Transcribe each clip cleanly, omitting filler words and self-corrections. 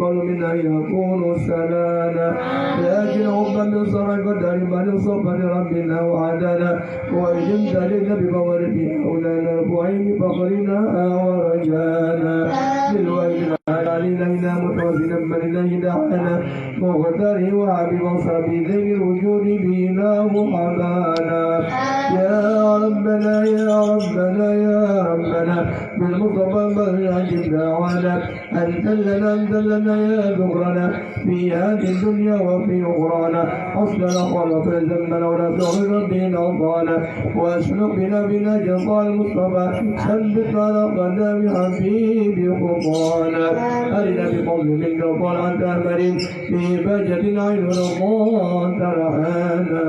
يقال منا يكون سلانا لكن حبا بصر القدر من صفة ربنا وعدنا وإذن تجد بموارد أولانا بعين فخرنا ورجانا بالوالد علينا متوسلا بل إليه دعانا مغتر وعبد صبي ذي الوجود بنا محبانا يا ربنا يا ربنا يا ربنا بالمصطفى بل عجب دعوانا أنت لنا يا ذكرنا في هذه الدنيا وفي أخرانا أصلنا وغفر ذنبنا ولا تغفر بنا أوطانا واسلك بنا جزاء المصطفى ثبت على قدم حبيب خطانا أرنا بفضل منك طلعة أمل في بهجة عين رضا ترحانا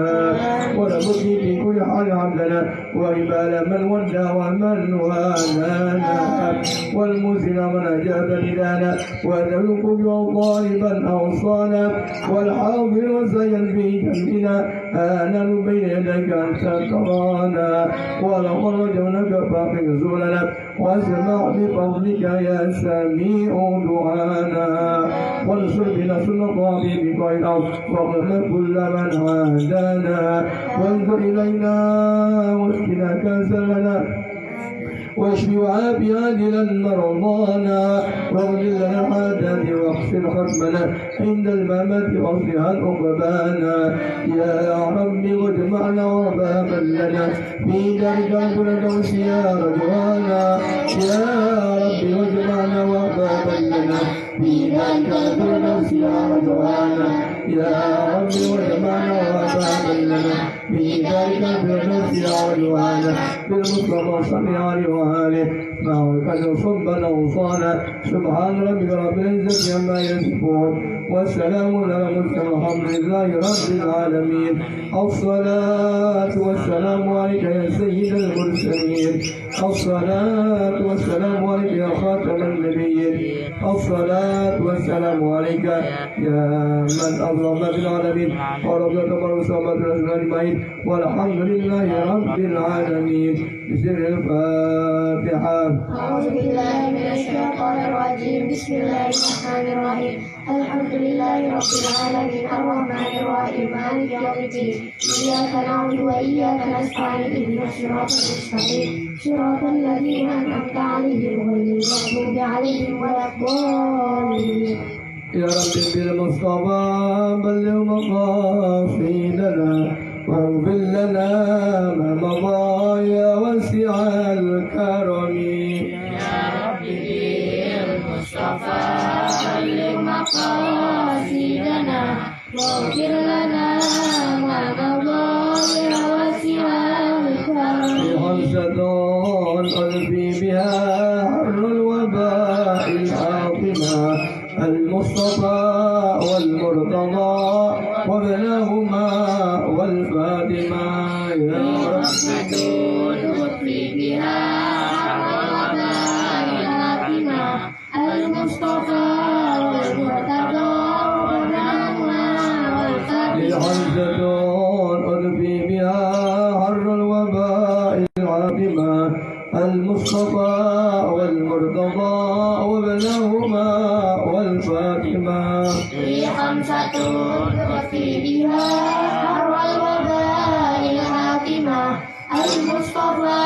ونبكي في كل حال عبدنا وإبال من ودى ومن والانا والمسلم من أجاب ندانا وذلك طالبا أوصانا والحاضر وسيل في جنبنا آنن بين يديك أنت ترانا ولقد رجونك فاقم زولنا واسمع بفضلك يا سميع دعانا وانصر بنا سنة بقيل الأرض واغفر كل من عادانا وانظر إلينا واسقنا كأسا لنا واشف وعافي عاجلا مرضانا واغفر لنا الحاجات واغسل ختمنا عند الممات واصلح عقبانا يا ربي واجمعنا وبابا لنا في دارك الفردوس يا رجوانا يا ربي واجمعنا وبابا لنا في دارك الفردوس يا رجوانا يا ربي واجمعنا وبابا لنا في دارك الفردوس يا رجوانا بالمصطفى صل عليه وآله معه الفجر صبا أوصانا سبحان ربك رب العزة عما يصفون والسلام على المرسلين والحمد لله رب العالمين الصلاة والسلام عليك يا سيد المرسلين الصلاة والسلام عليك يا خاتم النبيين الصلاة والسلام عليك يا من أظلم في العالمين ورضي الله صحابة الرسول أجمعين والحمد لله رب العالمين بسر الفاتحة. أعوذ بالله من الشيطان الرجيم بسم الله الرحمن الرحيم الحمد لله رب العالمين الرحمن الرحيم مالك يوم الدين إياك نعبد وإياك نستعين اهدنا الصراط المستقيم صراط الذين أنعمت عليهم غير المغضوب عليهم ولا الضالين. يا رب بالمصطفى بلغ مقاصدنا واغفر لنا ما مضى يا واسع الكرم. يا رب بالمصطفى بلغ مقاصدنا واغفر لنا ما مضى يا واسع الكرم. بحمزة ألفي بها حر الوباء العاقبة المصطفى والمرتضى وابنهما والفاطمة يا رحمة تطفي بها الوباء العاقبة المصطفى والمرتضى وابنهما والفاطمة. بحمزة ألفي بها حر الوباء العاقبة المصطفى والمرتضى وابنهما والفاطمة. خمسة تخفي بها حر الوباء الحاكمة المصطفى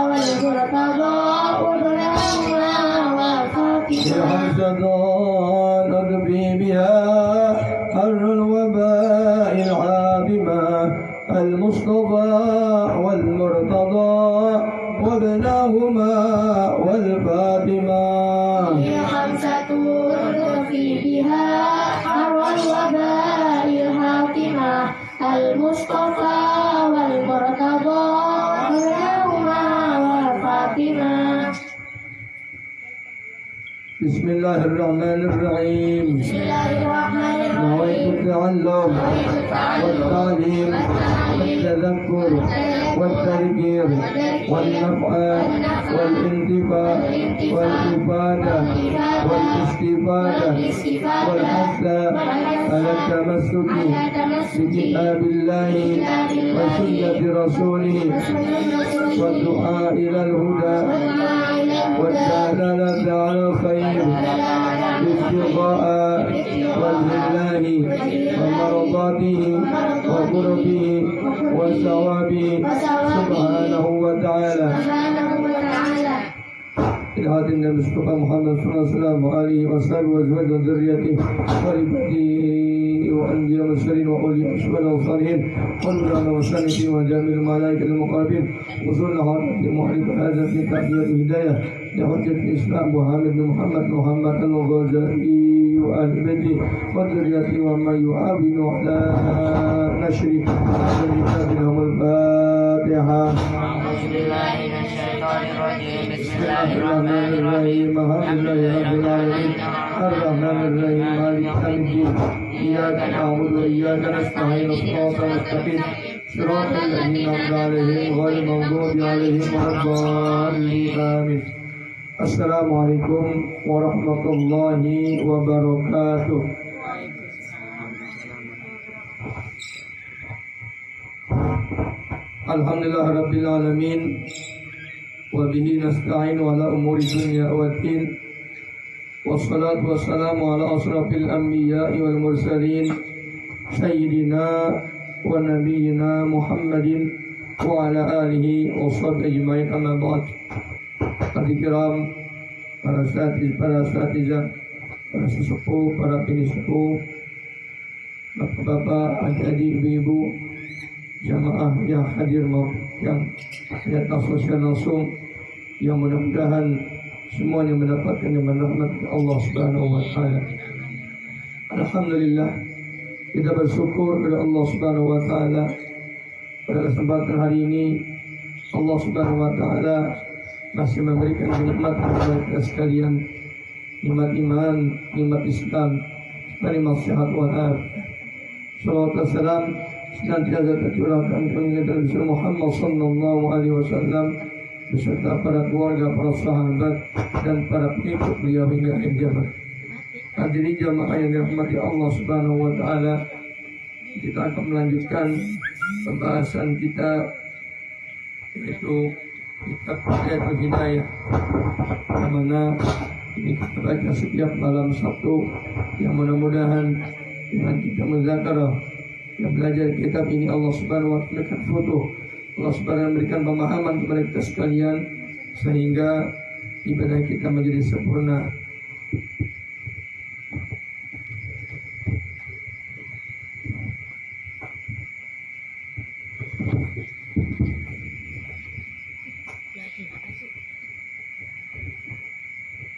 والمرتضى وابنهما والفاطمة. خمسة تخفي بها حر الوباء العاقبة المصطفى والمرتضى وابنهما والفاطمة. خمسة تخفي بها حر الوباء الحاكمة المصطفى والمرتضى وابنهما والفاطمة. بسم الله الرحمن الرحيم. بسم الله الرحمن الرحيم. نويت التعلم والتعليم والتذكر والتذكير والنفع والانتفاع والإفادة والاستفادة والحث على التمسك بكتاب الله وسنة رسوله والدعاء إلى الهدى والدلالة على الخير ابتغاء وجه الله ومرضاته وقربه وثوابه سبحانه وتعالى. إلى هذه النبي محمد صلى الله عليه وسلم وأزواجه وذريته وقريبته وأنبياء المرسلين وأولياء الشهداء والصالحين والعلماء والصالحين وجميع الملائكة المقربين وصلنا على محمد هذا في تحية الهداية لحجة الإسلام محمد بن محمد الغزالي وآل بيته وذريته ومن يعاون على نشر كتاب لهم الفاتحة. أعوذ بالله من الشيطان الرجيم. بسم الله الرحمن الرحيم. الحمد لله رب العالمين الرحمن الرحيم مالك يوم الدين إياك نعبد وإياك نستعين صراط المستقيم صراط الذين أنعمت عليهم غير المغضوب عليهم ولا الضالين آمين. Assalamualaikum warahmatullahi wabarakatuh. Alhamdulillah rabbil alamin wa bihi nasta'in ala umuri dunya waddin. Wassalatu wassalamu ala asrafil anbiya'i wal mursalin sayyidina wa nabiyyina Muhammadin wa ala alihi wa sahbihi ajma'in, amma ba'd. Hadirin para asatidzah, para sesepuh, para pinisepuh, bapak-bapak, adik-adik, ibu-ibu, jamaah yang hadir maupun yang datang sosial langsung, yang mudah-mudahan semuanya mendapatkan rahmat Allah Subhanahu wa taala. Alhamdulillah, kita bersyukur kepada Allah Subhanahu wa taala pada kesempatan hari ini. Allah Subhanahu wa taala masih memberikan nikmat kepada kita sekalian, nikmat iman, nikmat Islam, dan nikmat sehat wal salawat dan salam senantiasa tercurahkan kepada Nabi Muhammad sallallahu alaihi wasallam beserta para keluarga, para sahabat, dan para pengikut beliau hingga akhir zaman. Hadirin jamaah yang dirahmati Allah Subhanahu wa taala, kita akan melanjutkan pembahasan kita, yaitu kitab Hidayatul Hidayah, yang mana ini kita baca setiap malam Sabtu, yang mudah-mudahan dengan kita menzakarah yang belajar kitab ini, Allah Subhanahu wa taala memberikan foto, Allah Subhanahu memberikan pemahaman kepada kita sekalian, sehingga ibadah kita menjadi sempurna.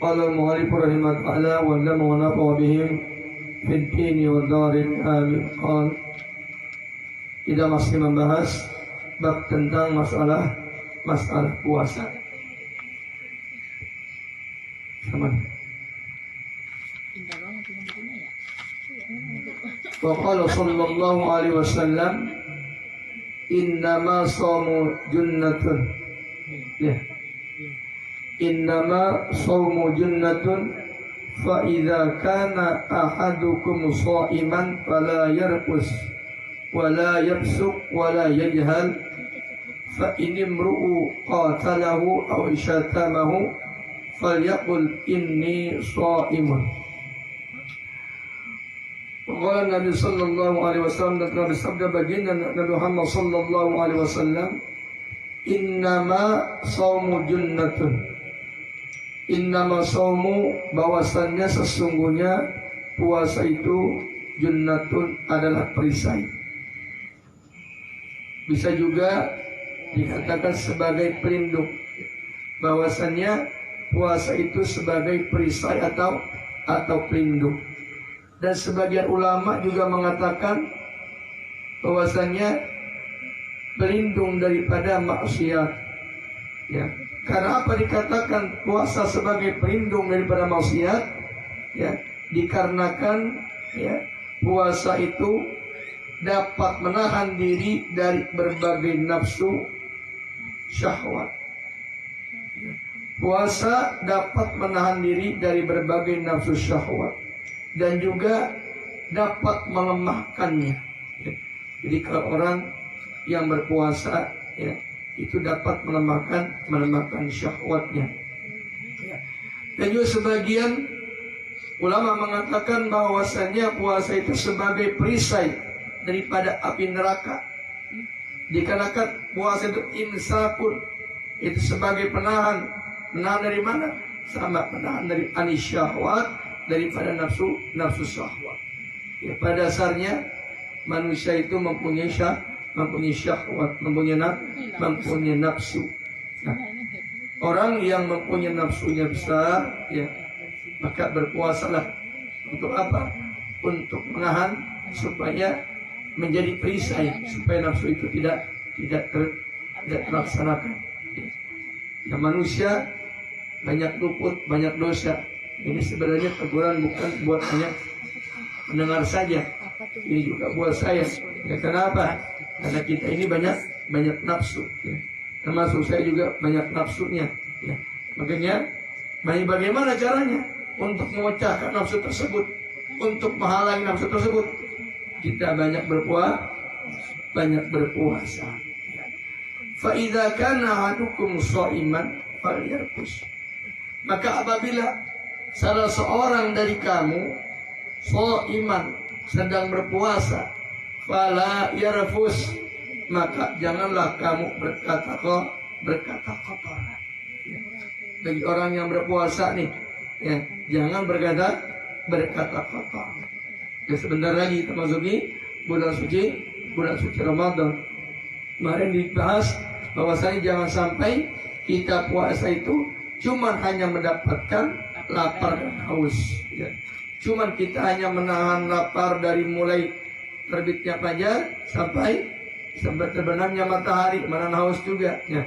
Qala al-mu'allif rahimahullah wa lam wa nafa bihim fid dini wa darin amin. Qala, kita masih membahas bab tentang masalah puasa. Sama. Wa qala sallallahu alaihi wasallam innama shamu junnatun. Ya. Innama shawmu junnatun fa idza kana ahadukum sha'iman fala yarqus wala yabsuq wala yajhal fa in imru'u qatalahu aw syatamahu falyaqul inni sha'imun. Qala Nabi sallallahu alaihi wasallam, dan telah bersabda baginda Nabi Muhammad sallallahu alaihi wasallam, innama shawmu junnatun. Innama shawmu, bahwasannya sesungguhnya puasa itu junnatun, adalah perisai. Bisa juga dikatakan sebagai pelindung, bahwasannya puasa itu sebagai perisai atau pelindung. Dan sebagian ulama juga mengatakan bahwasannya pelindung daripada maksiat. Ya. Karena apa dikatakan puasa sebagai pelindung daripada maksiat? Ya, dikarenakan ya, puasa itu dapat menahan diri dari berbagai nafsu syahwat. Ya. Puasa dapat menahan diri dari berbagai nafsu syahwat dan juga dapat melemahkannya. Ya. Jadi kalau orang yang berpuasa, ya, itu dapat melemahkan syahwatnya. Dan juga sebagian ulama mengatakan bahwasannya puasa itu sebagai perisai daripada api neraka. Dikarenakan puasa itu imsakun, itu sebagai penahan. Menahan dari mana? Sama menahan dari anis syahwat, daripada nafsu syahwat. Ya, pada dasarnya manusia itu mempunyai syahwat, mempunyai nafsu. Nah, orang yang mempunyai nafsunya besar, ya, maka berpuasalah. Untuk apa? Untuk menahan supaya menjadi perisai, supaya nafsu itu tidak terlaksanakan. Ya, manusia banyak luput, banyak dosa. Ini sebenarnya teguran bukan buat hanya mendengar saja. Ini juga buat saya. Ya, kenapa? Karena kita ini banyak nafsu. Ya. Termasuk saya juga banyak nafsunya. Ya. Makanya, bagaimana caranya untuk memecahkan nafsu tersebut, untuk menghalangi nafsu tersebut? Kita banyak berpuasa. Fa idza kana ahadukum sha'iman falyarqus. Maka apabila salah seorang dari kamu sha'iman, sedang berpuasa, fala yarfus, maka janganlah kamu berkata kotor. Ya. Bagi orang yang berpuasa nih, ya, jangan berkata kotor. Ya, sebentar lagi termasuk di bulan suci Ramadan. Kemarin dibahas bahwasanya jangan sampai kita puasa itu cuman hanya mendapatkan lapar dan haus. Ya. Cuman kita hanya menahan lapar dari mulai terbitnya fajar sampai terbenamnya matahari, menahan haus juga. Ya.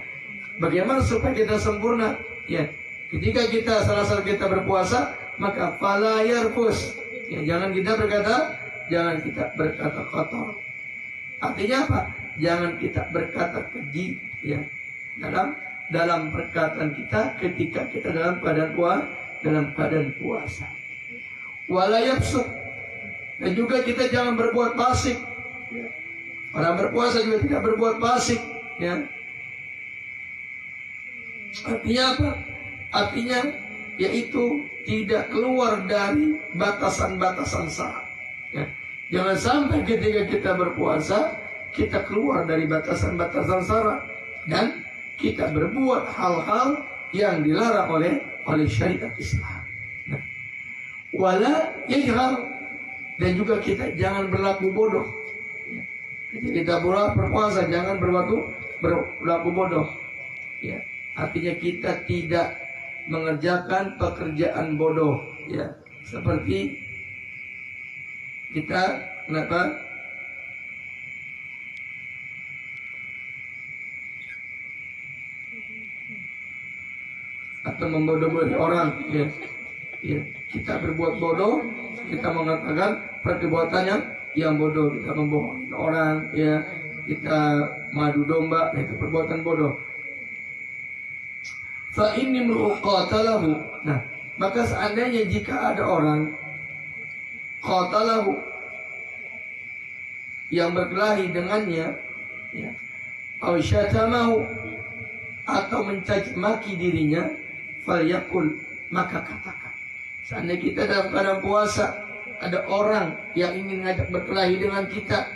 Bagaimana supaya kita sempurna? Ya. Ketika salah satu kita berpuasa, maka fala yarfus. Ya, jangan kita berkata kotor. Artinya apa? Jangan kita berkata keji, ya, dalam perkataan kita ketika kita dalam keadaan puasa. Wala yafsuk, dan juga kita jangan berbuat fasik. Ya. Orang berpuasa juga tidak berbuat fasik. Ya. Artinya apa? Artinya yaitu tidak keluar dari batasan-batasan syarat. Ya. Jangan sampai ketika kita berpuasa kita keluar dari batasan-batasan syarat dan kita berbuat hal-hal yang dilarang oleh syariat Islam. Nah, wala yajhal, dan juga kita jangan berlaku bodoh. Ya. Ketika kita berpuasa jangan berlaku bodoh. Ya. Artinya kita tidak mengerjakan pekerjaan bodoh, ya, seperti kita atau membodoh-bodohi orang, ya. Ya, kita berbuat bodoh, kita mengatakan perbuatan yang bodoh, kita membohongi orang, ya, kita madu domba, itu perbuatan bodoh. Fa inni qatalahu. Nah, maka seandainya jika ada orang qatalahu yang berkelahi dengannya, ya, aw syatamahu, atau mencaci maki dirinya, falyaqul, maka katakan. Seandainya kita dalam keadaan puasa, ada orang yang ingin ngajak berkelahi dengan kita,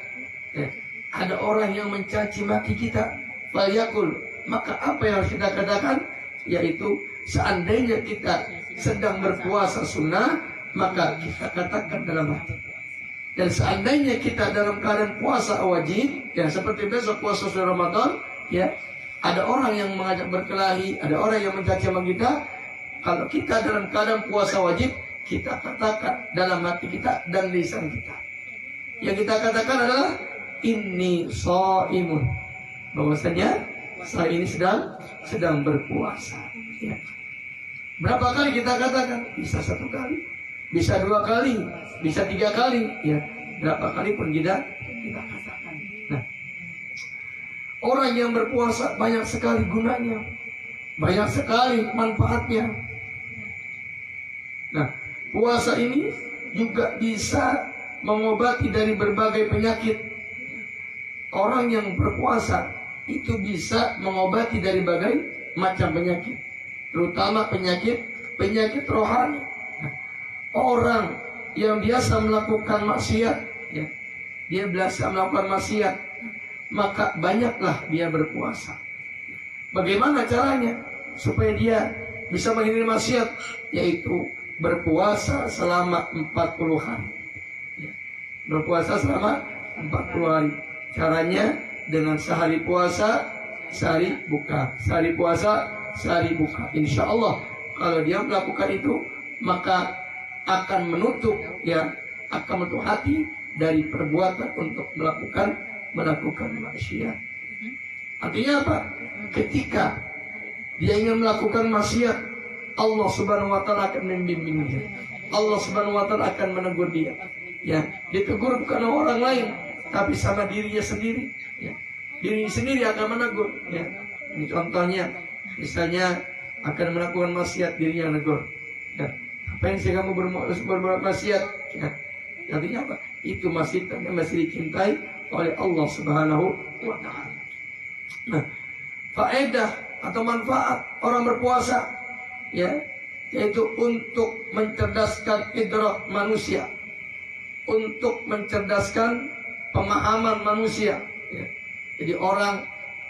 ya, ada orang yang mencaci maki kita, falyaqul, maka apa yang harus kita katakan? Yaitu seandainya kita sedang berpuasa sunnah, maka kita katakan dalam hati. Dan seandainya kita dalam keadaan puasa wajib, ya, seperti besok puasa sunnah Ramadan, ya, ada orang yang mengajak berkelahi, ada orang yang mencaci maki kita, kalau kita dalam keadaan puasa wajib, kita katakan dalam hati kita dan lisan kita. Yang kita katakan adalah inni shaimun, bahwasanya saya ini sedang berpuasa. Ya. Berapa kali kita katakan? Bisa 1 kali, bisa 2 kali, bisa 3 kali. Ya. Berapa kali pun kita katakan. Nah, orang yang berpuasa banyak sekali gunanya, banyak sekali manfaatnya. Nah, puasa ini juga bisa mengobati dari berbagai penyakit. Orang yang berpuasa itu bisa mengobati dari berbagai macam penyakit, terutama penyakit penyakit rohani. Nah, orang yang biasa melakukan maksiat, ya, dia biasa melakukan maksiat, maka banyaklah dia berpuasa. Bagaimana caranya supaya dia bisa menghindari maksiat? Yaitu berpuasa selama 40 hari. Ya, berpuasa selama 40 hari. Caranya dengan sehari puasa, sehari buka, sehari puasa, sehari buka. Insya Allah kalau dia melakukan itu, maka akan menutup, ya, akan menutup hati dari perbuatan untuk melakukan maksiat. Artinya apa? Ketika dia ingin melakukan maksiat, Allah Subhanahu wa taala akan membimbing dia. Allah Subhanahu wa taala akan menegur dia. Ya, ditegur bukan orang lain, tapi sama dirinya sendiri. Ya. Dirinya sendiri akan menegur. Ya. Ini contohnya, misalnya akan melakukan maksiat, dirinya menegur. Ya. Apa yang kamu berbuat maksiat? Ya. Artinya apa? Itu masih dicintai oleh Allah Subhanahu wa taala. Nah, faedah atau manfaat orang berpuasa, ya, yaitu untuk mencerdaskan idrak manusia, untuk mencerdaskan pemahaman manusia. Ya. Jadi orang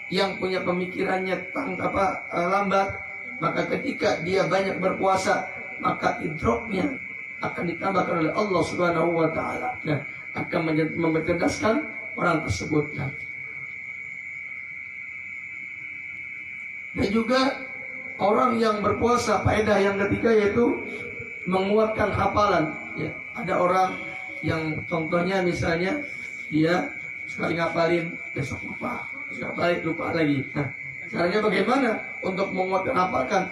yang punya pemikirannya lambat, maka ketika dia banyak berpuasa, maka idraknya akan ditambahkan oleh Allah Subhanahu wa taala. Nah, akan mencerdaskan orang tersebut. Nah. Dan juga orang yang berpuasa, faedah yang ketiga yaitu menguatkan hafalan. Ya, ada orang yang contohnya misalnya dia sekali ngapalin, besok lupa, sekali lupa lagi. Nah, caranya bagaimana untuk menguatkan hafalan?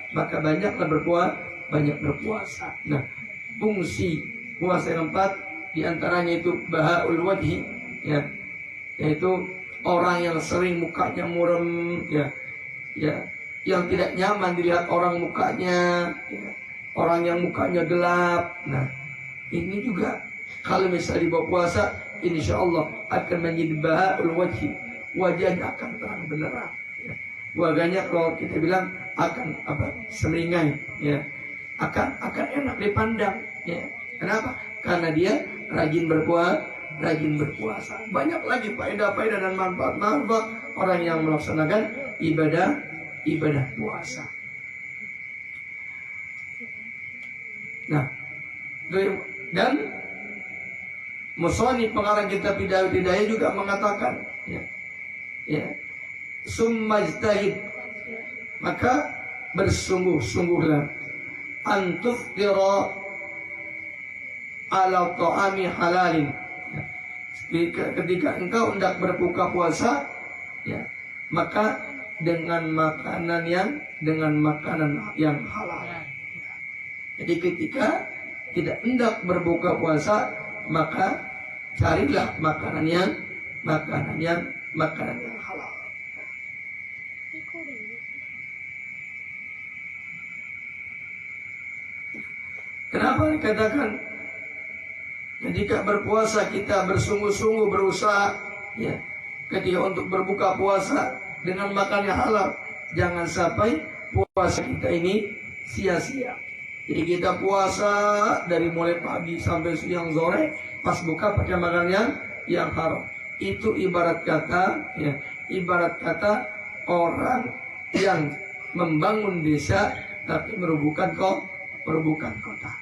Maka banyak berpuasa. Nah, fungsi puasa yang keempat diantaranya itu bahaul wajhi, ya, yaitu orang yang sering mukanya murem, ya, yang tidak nyaman dilihat orang mukanya, ya, orang yang mukanya gelap. Nah, ini juga kalau misalnya dibawa puasa, insya Allah akan menjadi bahaul wajhi, wajahnya akan terang benderang. Ya. Wajahnya kalau kita bilang akan semeringai, ya, akan enak dipandang. Ya. Kenapa? Karena dia rajin berpuasa. Banyak lagi faedah-faedah dan manfaat-manfaat orang yang melaksanakan ibadah puasa. Nah, dan Musoni pengarang kitab Hidayah juga mengatakan, ya, summajtahid, maka bersungguh-sungguhlah antuftira ala ta'ami halalin. Ketika engkau hendak berbuka puasa, ya, maka dengan makanan yang halal. Jadi ketika tidak hendak berbuka puasa, maka carilah makanan yang halal. Kenapa dikatakan ketika berpuasa kita bersungguh-sungguh berusaha, ya, ketika untuk berbuka puasa dengan makan yang halal, jangan sampai puasa kita ini sia-sia. Jadi kita puasa dari mulai pagi sampai siang sore, pas buka pakai makan yang haram. Itu ibarat kata orang yang membangun desa tapi merubuhkan kota.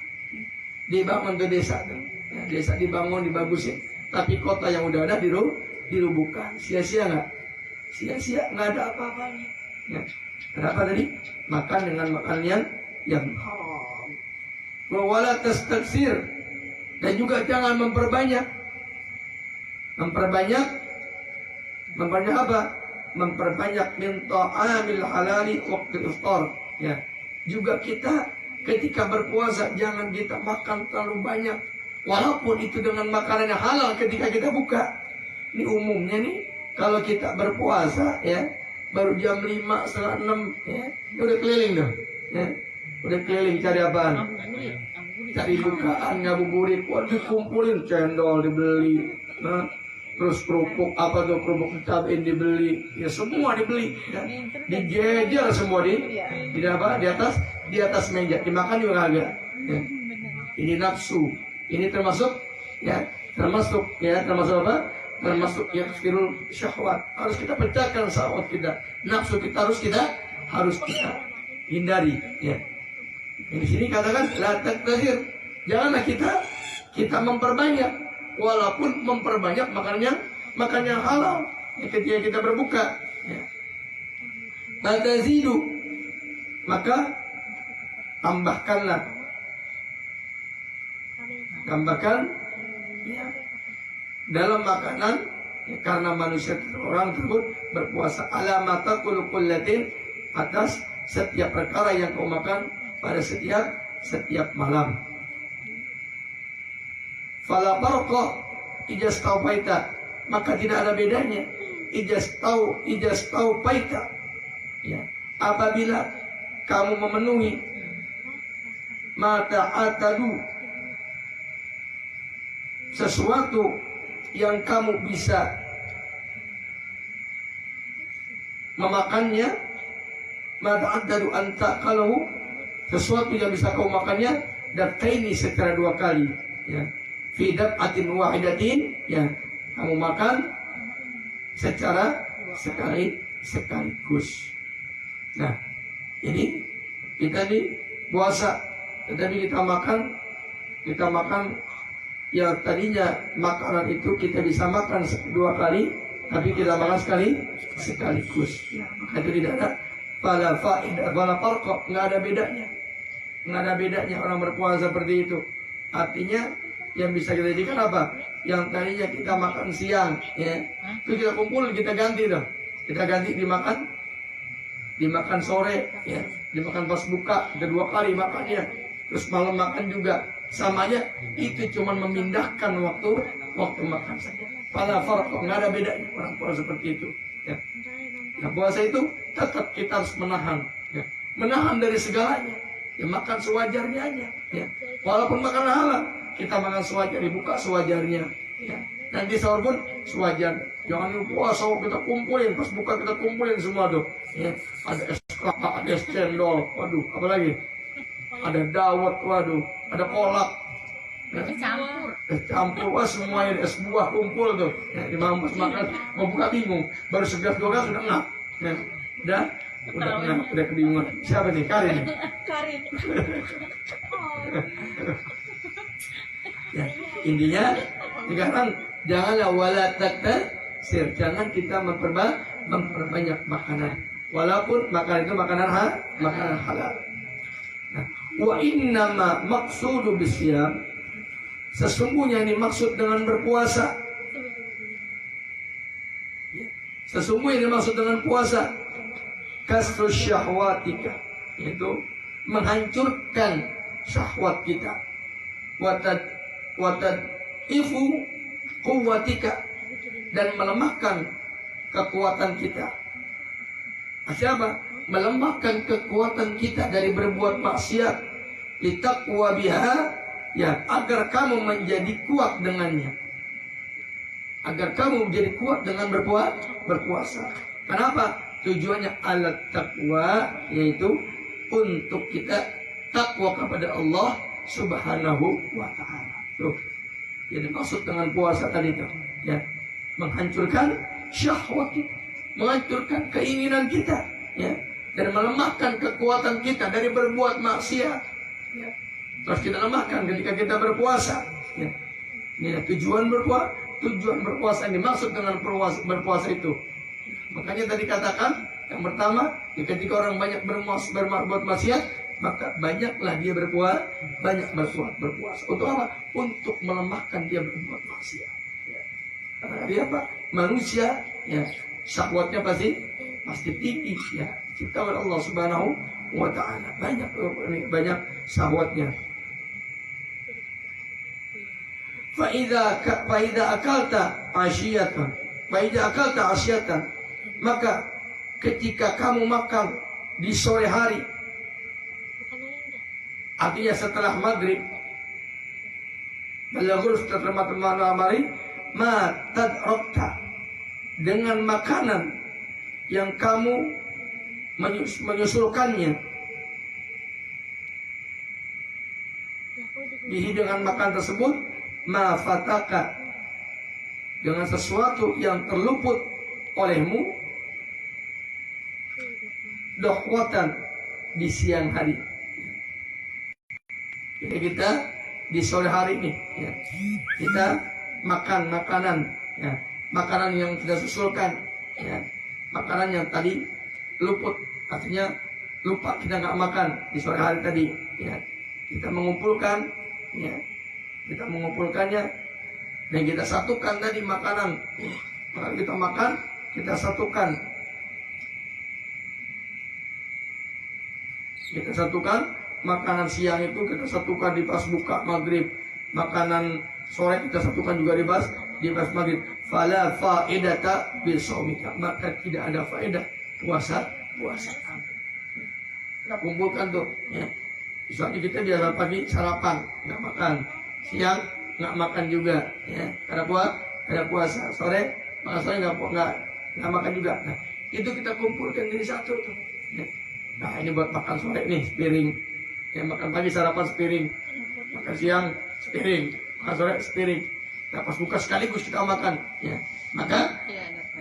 Dibangun tuh desa tuh. Ya, desa dibangun, dibagusin, tapi kota yang udah ada dirubuhkan. Sia-sia nggak? Sia-sia, nggak ada apa-apanya. Ya. Kenapa tadi? Makan dengan makan yang haram. Wala tastaksir, dan juga jangan memperbanyak apa? Memperbanyak min ta'amil halali waktu iftar. Ya. Juga kita ketika berpuasa jangan kita makan terlalu banyak. Walaupun itu dengan makanan yang halal ketika kita buka. Ini umumnya nih, kalau kita berpuasa, ya, baru jam 5, setengah 6, ya, udah keliling dong. Ya. Udah keliling cari apaan? Cari bukaan, ngabuburit. Waduh, kumpulin cendol dibeli. Nah, terus kerupuk cabai dibeli. Ya semua dibeli. Ya. Dijejer semua di di atas meja, dimakan juga kagak. Ya. Ini nafsu. Ini termasuk termasuk apa? Termasuk yaksirul syahwat. Harus kita pecahkan syahwat kita. Nafsu kita harus kita hindari. Ya. Di sini katakan la taktahir. Janganlah kita memperbanyak, walaupun memperbanyak makan yang halal ketika kita berbuka. Ya. Tazidu, maka tambahkan ya, dalam makanan ya, karena manusia orang tersebut berpuasa ala mata kullullatin, atas setiap perkara yang kau makan pada setiap malam. Fala farqa ijastaufaita, maka tidak ada bedanya ijastaufaita, ya, apabila kamu memenuhi mata atadu, sesuatu yang kamu bisa memakannya, mata atadu anta, kalau sesuatu yang bisa kau makannya dataini secara 2 kali, ya, fidat atin wahidatin, ya, kamu makan secara sekaligus. Nah, ini kita di puasa, tetapi kita makan yang tadinya makanan itu kita bisa makan 2 kali, tapi kita makan sekaligus. Ya, maka itu tidak ada fala faida wala farqa, nggak ada bedanya orang berpuasa seperti itu. Artinya yang bisa kita jadikan apa? Yang tadinya kita makan siang, ya, itu kita kumpul, kita ganti dong. Kita ganti dimakan sore, ya, dimakan pas buka, kita 2 kali makannya, terus malam makan juga. Samanya itu cuma memindahkan waktu makan saja. Fala farqa, nggak ada bedanya orang puasa seperti itu. Ya. Nah, puasa itu tetap kita harus menahan, ya. Menahan dari segalanya. Ya, makan sewajarnya aja, ya. Walaupun makanan halal, kita makan sewajarnya, dibuka sewajarnya, ya. Nanti sahur pun sewajarnya. Jangan lupa sahur kita kumpulin, pas buka kita kumpulin semua tuh, ya. Ada es kelapa, ada es cendol, waduh, apa lagi? Ada dawet, waduh, ada kolak, ya. Es campur, wah semuanya, es buah kumpul tuh, ya. Pas makan mau buka bingung, baru segelas 2 gelas sudah ngap, ya. Udah kebingungan. Siapa nih? Karin. Ya, intinya sekarang janganlah wala taktasir, jangan kita memperbanyak makanan, walaupun makanan itu makanan halal. Nah, wa innama maqsudu bisyam, sesungguhnya yang dimaksud dengan berpuasa, sesungguhnya yang dimaksud dengan puasa kasru syahwatika, yaitu menghancurkan syahwat kita, watad ifu quwwatika, dan melemahkan kekuatan kita. Siapa? Melemahkan kekuatan kita dari berbuat maksiat, litaqwa biha, ya, agar kamu menjadi kuat dengannya, agar kamu menjadi kuat dengan berpuasa. Kenapa? Tujuannya alat takwa, yaitu untuk kita takwa kepada Allah Subhanahu wa ta'ala. Tuh, jadi maksud dengan puasa tadi itu, ya, menghancurkan syahwat kita, menghancurkan keinginan kita, ya, dan melemahkan kekuatan kita dari berbuat maksiat, ya. Terus kita lemahkan ketika kita berpuasa, ya. Ini tujuan berpuasa yang dimaksud dengan berpuasa itu. Makanya tadi katakan yang pertama, ya, ketika orang banyak berbuat maksiat, maka banyaklah dia berpuasa. Untuk apa? Untuk melemahkan dia berbuat maksiat. Ya. Karena dia apa? Manusia, ya, syahwatnya pasti tinggi, ya. Cipta oleh Allah Subhanahu wa ta'ala. Banyak syahwatnya. Fa'idha akalta asyiyatan, maka ketika kamu makan di sore hari, artinya setelah maghrib, balaghul setelah malam hari, ma tadrakta, dengan makanan yang kamu menyusulkannya, bihi dengan makan tersebut, ma fataka, dengan sesuatu yang terluput olehmu, dohwatan, di siang hari. Jadi kita di sore hari ini, ya, kita makan makanan, ya, makanan yang kita susulkan, ya, makanan yang tadi luput, artinya lupa kita nggak makan di sore hari tadi, ya, kita mengumpulkan, ya, kita mengumpulkannya dan kita satukan tadi makanan, ya, maka kita makan, kita satukan, makanan siang itu kita satukan di pas buka maghrib, makanan sore kita satukan juga di pas maghrib. Fala faedata bisawmika, maka tidak ada faedah puasa kamu. Kita kumpulkan tuh, ya. Misalnya kita biasa pagi sarapan nggak makan, siang nggak makan juga, ya, karena puasa. Sore makan sore nggak makan juga. Nah, itu kita kumpulkan jadi satu tuh, ya. Nah, ini buat makan sore nih sepiring, ya, makan pagi sarapan sepiring, makan siang sepiring, makan sore sepiring. Nah, pas buka sekaligus kita makan, ya. Maka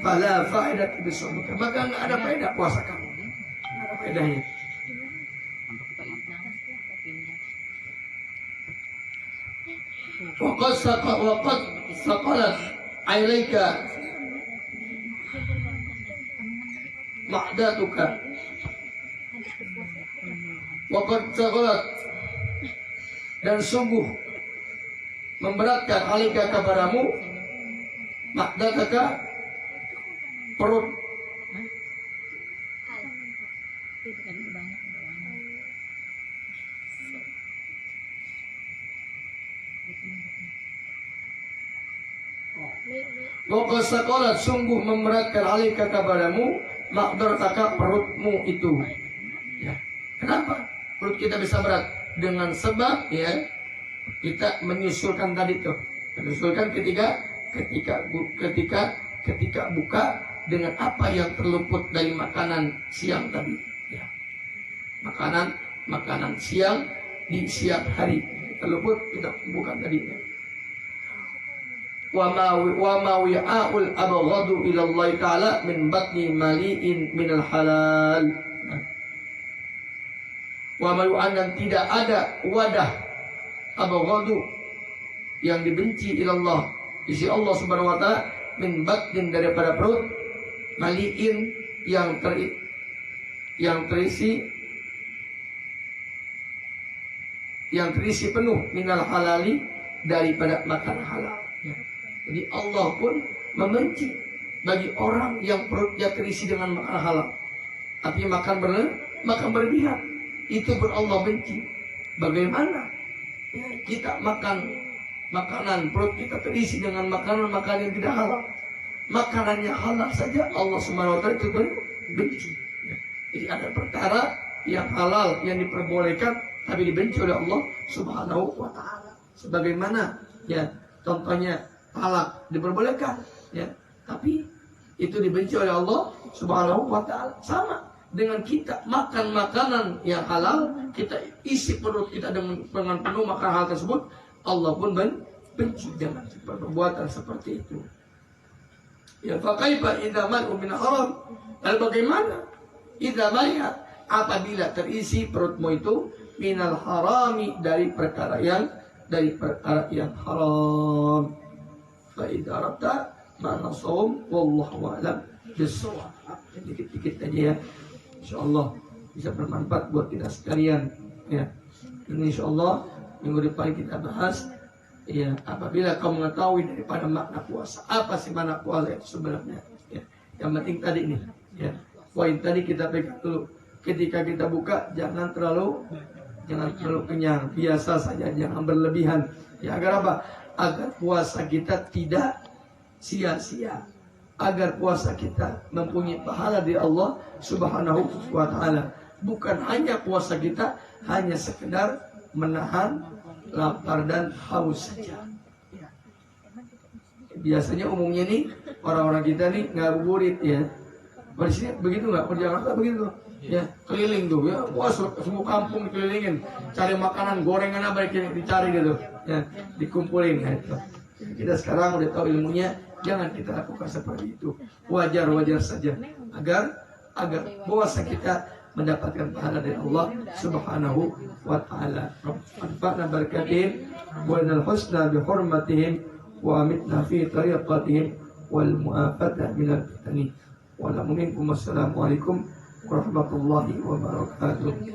fala faedat bisawmika, maka nggak ada faedah puasa kamu, nggak ada faedahnya. Waqad saqalat alaika ma'datuka, waqad saqalat, dan sungguh memberatkan alaika kepadamu, ma'dataka, perut. Waqad saqalat, sungguh memberatkan alaika kepadamu, ma'dataka, perutmu itu. Ya. Kenapa perut kita bisa berat? Dengan sebab, ya, kita menyusulkan tadi tuh, menyusulkan ketika buka dengan apa yang terluput dari makanan siang tadi, ya. makanan siang di siang hari terluput, kita buka tadi, ya. Wa ma wi'aul abghadu ila Allah taala min batni mali'in minal halal. Wa ma yu'an, tidak ada wadah abghadu yang dibenci ilallah, isi Allah subhanahu wa ta'ala, min batnin, daripada perut, mali'in, yang terisi penuh, minal halali, daripada makan halal, ya. Jadi Allah pun membenci bagi orang yang perutnya terisi dengan makan halal, tapi makan berlebihan, itu Allah benci. Bagaimana, ya, kita makan makanan, perut kita terisi dengan makanan yang tidak halal, makanannya halal saja Allah Subhanahu wa ta'ala itu benci, ya. Jadi ada perkara yang halal yang diperbolehkan tapi dibenci oleh Allah Subhanahu wa ta'ala. Sebagaimana, ya, contohnya talak diperbolehkan, ya, tapi itu dibenci oleh Allah Subhanahu wa ta'ala. Sama dengan kita makan makanan yang halal, kita isi perut kita dengan penuh makan hal tersebut, Allah pun benci dengan perbuatan seperti itu. Ya, fakaifa idza man'u min haram, lalu bagaimana idza maya, apabila terisi perutmu itu minal harami, dari perkara yang haram. Fa idza arabta ma'na shaum wallahu a'lam bis-shawab. Dikit-dikit aja, ya. Insyaallah bisa bermanfaat buat kita sekalian, ya. Ini insyaallah minggu depan kita bahas, ya, apabila kau mengetahui daripada makna puasa. Apa sih makna puasa itu sebenarnya, ya. Yang penting tadi ini, ya, poin tadi kita pegang dulu. Ketika kita buka jangan terlalu kenyang, biasa saja, jangan berlebihan, ya. Agar apa? Agar puasa kita tidak sia-sia, agar puasa kita mempunyai pahala dari Allah Subhanahu wa ta'ala. Bukan hanya puasa kita hanya sekedar menahan lapar dan haus saja, ya. Biasanya umumnya nih orang-orang kita nih ngabuburit, ya. Di sini begitu nggak? Di Jakarta begitu. Ya, keliling tuh ya, wah semua kampung dikelilingin, cari makanan gorengan apa yang dicari gitu, ya dikumpulin ya itu. Kita sekarang udah tahu ilmunya, jangan kita lakukan seperti itu. Wajar saja, agar bahwasanya kita mendapatkan pahala dari Allah Subhanahu wa taala. Rabbana barakatin wa lana husna bi hurmatihim wa amitna fi tariqatihim wal mu'afata min al-fitani. Wa la minkum. Wassalamu alaikum warahmatullahi wabarakatuh.